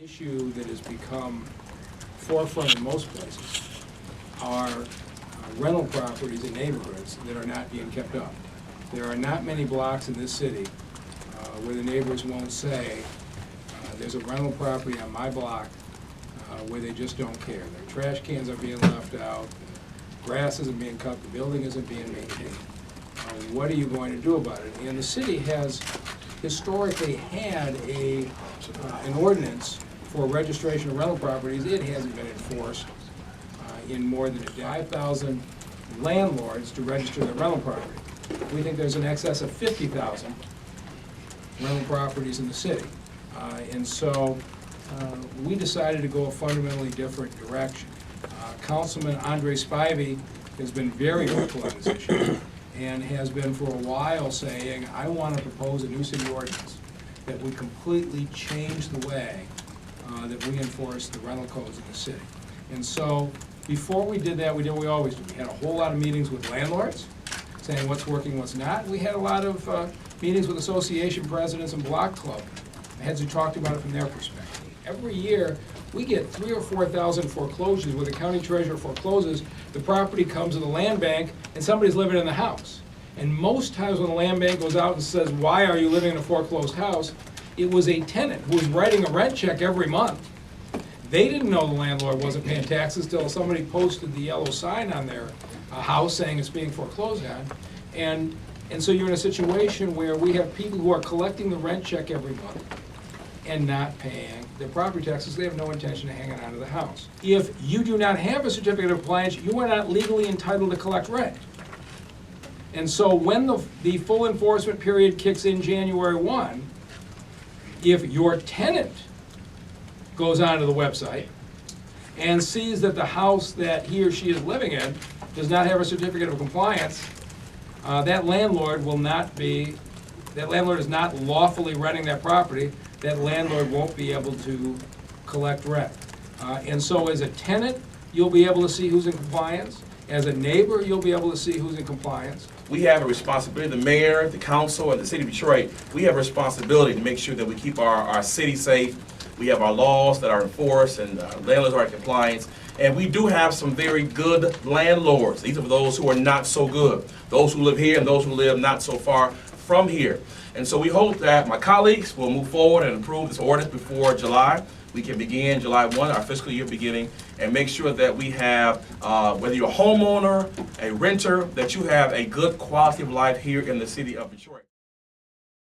issue that has become forefront in most places are rental properties in neighborhoods that are not being kept up. There are not many blocks in this city where the neighbors won't say, there's a rental property on my block where they just don't care. Their trash cans are being left out, grass isn't being cut, the building isn't being maintained. What are you going to do about it? And the city has historically had an ordinance for registration of rental properties. It hasn't been enforced in more than 5,000 landlords to register their rental property. We think there's an excess of 50,000 rental properties in the city. And so we decided to go a fundamentally different direction. Councilman Andre Spivey has been very vocal on this issue and has been for a while saying, I want to propose a new city ordinance that would completely change the way that we enforce the rental codes in the city. And so before we did that, we did what we always do. We had a whole lot of meetings with landlords saying what's working, what's not. We had a lot of meetings with association presidents and block club heads who talked about it from their perspective. Every year, we get 3,000 or 4,000 foreclosures where the county treasurer forecloses, the property comes to the land bank, and somebody's living in the house. And most times when the land bank goes out and says, why are you living in a foreclosed house? It was a tenant who was writing a rent check every month. They didn't know the landlord wasn't paying taxes till somebody posted the yellow sign on their house saying it's being foreclosed on. And so you're in a situation where we have people who are collecting the rent check every month and not paying their property taxes. They have no intention of hanging on to the house. If you do not have a certificate of compliance, you are not legally entitled to collect rent. And so when the full enforcement period kicks in January 1, if your tenant goes onto the website and sees that the house that he or she is living in does not have a certificate of compliance, that landlord is not lawfully renting that property. That landlord won't be able to collect rent. And so as a tenant, you'll be able to see who's in compliance. As a neighbor, you'll be able to see who's in compliance. We have a responsibility, the mayor, the council, and the city of Detroit, we have a responsibility to make sure that we keep our city safe. We have our laws that are enforced and landlords are in compliance. And we do have some very good landlords. These are those who are not so good. Those who live here and those who live not so far from here. And so we hope that my colleagues will move forward and approve this ordinance before July. We can begin July 1, our fiscal year beginning, and make sure that we have, whether you're a homeowner, a renter, that you have a good quality of life here in the city of Detroit.